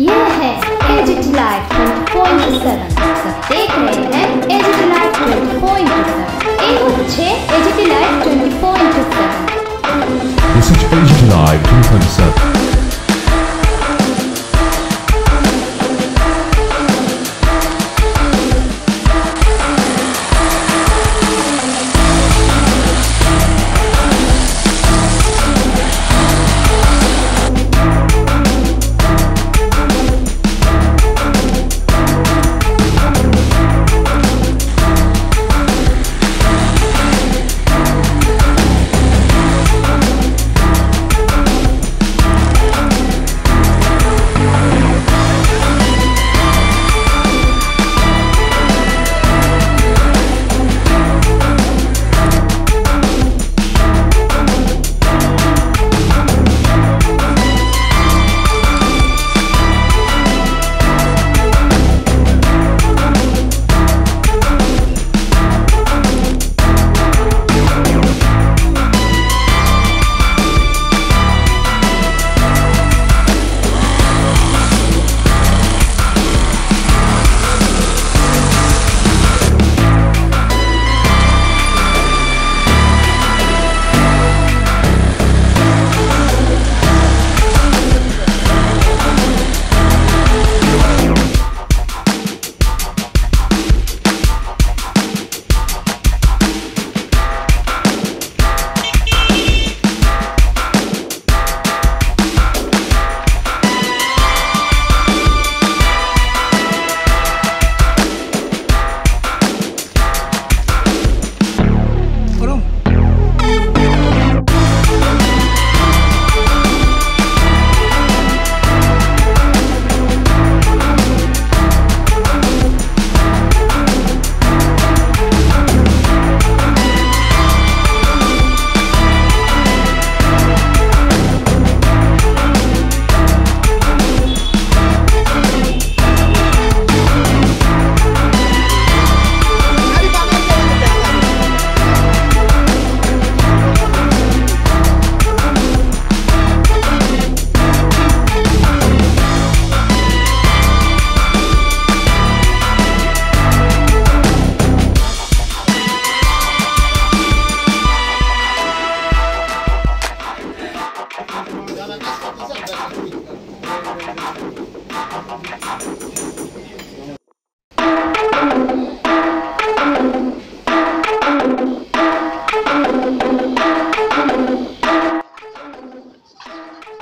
यह है agit live 24/7। सब देख रहे हैं एजिट लाइव 24/7। एक अच्छे agit live 24/7। This is Ejic Live 24/7.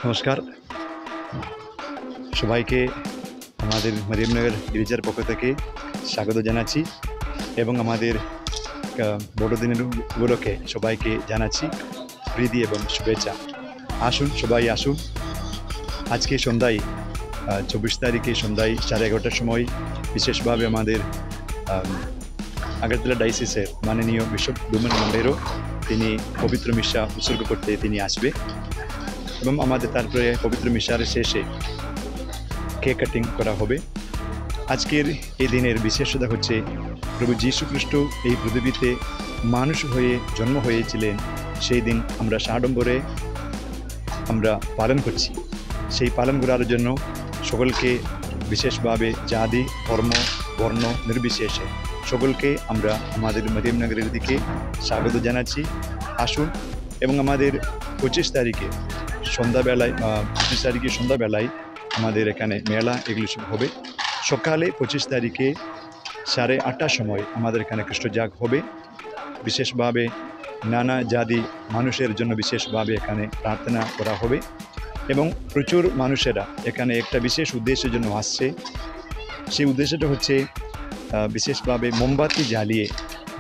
नमस्कार সবাইকে আমাদের মরিয়মনগর গির্জার পক্ষ থেকে স্বাগত জানাচ্ছি এবং আমাদের বড়দিনের উপলক্ষে সবাইকে জানাচ্ছি প্রীতি এবং শুভেচ্ছা। আসুন সবাই আসুন। আজকে সন্ধ্যায় 24 তারিখে সন্ধ্যায় 11:30টার সময় বিশেষভাবে আমাদের আগরতলা ডাইসিসের মাননীয় বিশপ ডোমেন মন্ডেরো তিনি পবিত্র মিশা উৎসর্গ করতে তিনি আসবে এবং আমাদের তারপরে পবিত্র মিশার শেষে কেক কাটিং করা হবে। আজকের এই দিনের বিশেষতা হচ্ছে প্রভু যীশু খ্রিস্ট এই পৃথিবীতে মানুষ হয়ে জন্ম হয়েছিলেন, সেই দিন আমরা সাড়ম্বরে আমরা পালন করছি। সেই পালন করার জন্য সকলকে বিশেষভাবে জাতি ধর্ম বর্ণ নির্বিশেষে সকলকে আমরা আমাদের মরিয়মনগরের দিকে স্বাগত জানাচ্ছি। আসুন এবং আমাদের 25 তারিখে সন্ধ্যাবেলায় আমাদের এখানে মেলা এগুলো সব হবে। সকালে 25 তারিখে 8:30টার সময় আমাদের এখানে খ্রিস্টজাগ হবে। বিশেষভাবে নানা জাতি মানুষের জন্য বিশেষভাবে এখানে প্রার্থনা করা হবে এবং প্রচুর মানুষেরা এখানে একটা বিশেষ উদ্দেশ্যের জন্য আসছে। সেই উদ্দেশ্যটা হচ্ছে বিশেষভাবে মোমবাতি জ্বালিয়ে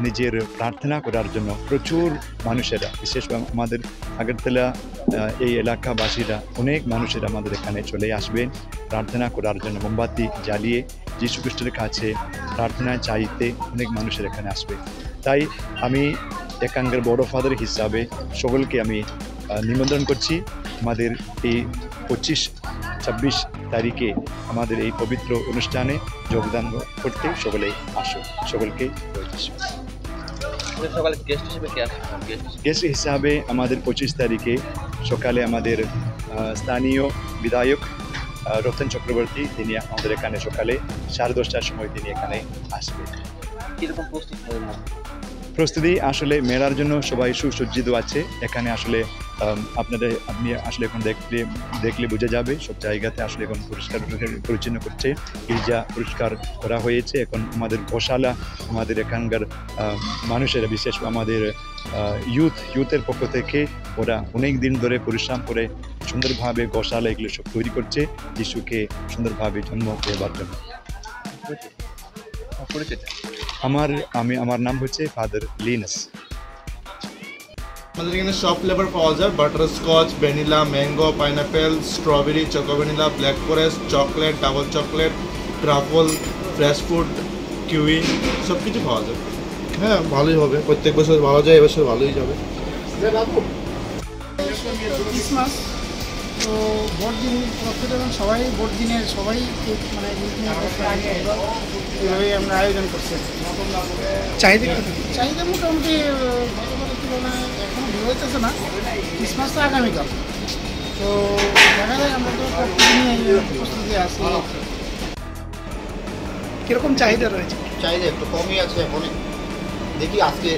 নিজের প্রার্থনা করার জন্য প্রচুর মানুষেরা, বিশেষভাবে আমাদের আগরতলা এই এলাকাবাসীরা অনেক মানুষেরা আমাদের এখানে চলে আসবেন প্রার্থনা করার জন্য। মোমবাতি জ্বালিয়ে যীশু খ্রিস্টের কাছে প্রার্থনা চাইতে অনেক মানুষের এখানে আসবে। তাই আমি এখানকার বড় ফাদার হিসাবে সকলকে আমি নিমন্ত্রণ করছি আমাদের এই 25-26 তারিখে আমাদের এই পবিত্র অনুষ্ঠানে যোগদান করতে সকলেই আসুন। সকলকে গেস্ট হিসাবে আমাদের 25 তারিখে সকালে আমাদের স্থানীয় বিধায়ক রতন চক্রবর্তী, তিনি আমাদের এখানে সকালে 10:30টার সময় তিনি এখানে আসবে। কিরকম প্রস্তুত হলেন? প্রস্তুতি আসলে মেলার জন্য সবাই সুসজ্জিত আছে। এখানে আসলে আপনি আসলে এখন দেখলে বোঝা যাবে সব জায়গাতে আসলে এখন পরিষ্কার পরিচ্ছন্ন করছে, গির্জা পরিষ্কার করা হয়েছে। এখন আমাদের গোশালা, আমাদের এখানকার মানুষেরা, বিশেষ আমাদের ইউথের পক্ষ থেকে ওরা অনেক দিন ধরে পরিশ্রম করে সুন্দরভাবে গোশালা এগুলো সব তৈরি করছে যিশুকে সুন্দরভাবে জন্ম দেওয়ার জন্য। আমার নাম হচ্ছে ফাদার লিনাস। আমাদের এখানে সব ফ্লেভার পাওয়া যায়, butter Scotch, vanilla, mango, pineapple, strawberry, choco vanilla, black forest, chocolate, double chocolate, ট্রাফল, fresh food, kiwi, সব কিছু পাওয়া যায়। হ্যাঁ, ভালোই হবে, প্রত্যেক বছর ভালো যায়, এবছর ভালোই যাবে। ক্রিসমাস তো বড়দিন যখন সবাই বড়দিনের সবাই মানে এইভাবেই আমরা আয়োজন করছি। চাহিদা মোটামুটি গতবারের তুলনায় এখন ভিড় হইতেছে না। ক্রিসমাস তো আগামীকাল, তো দেখা যায় আমরা তো প্রতিদিনই প্রস্তুতি আছি। কীরকম চাহিদা রয়েছে? চাহিদা একটু কমই আছে এখন, দেখি আজকে,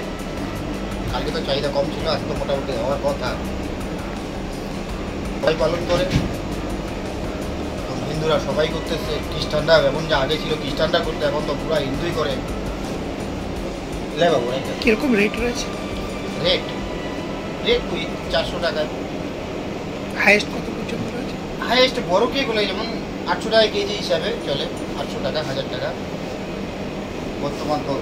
কালকে তো চাহিদা কম ছিল, আজকে তো মোটামুটি হওয়ার কথা। সবাই পালন করে, হিন্দুরা সবাই করতেছে, খ্রিস্টানরা এমন যে আগে ছিল খ্রিস্টানরা করতে, এখন তো পুরো হিন্দুই করে। বাবু কীরকম রেট রয়েছে? রেট 400 টাকা। হাইয়েস্ট কত পর্যন্ত রয়েছে? হাইয়েস্ট বড় কেকগুলো যেমন 800 টাকা কেজি হিসাবে চলে, 800 টাকা, 1000 টাকা বর্তমান তো।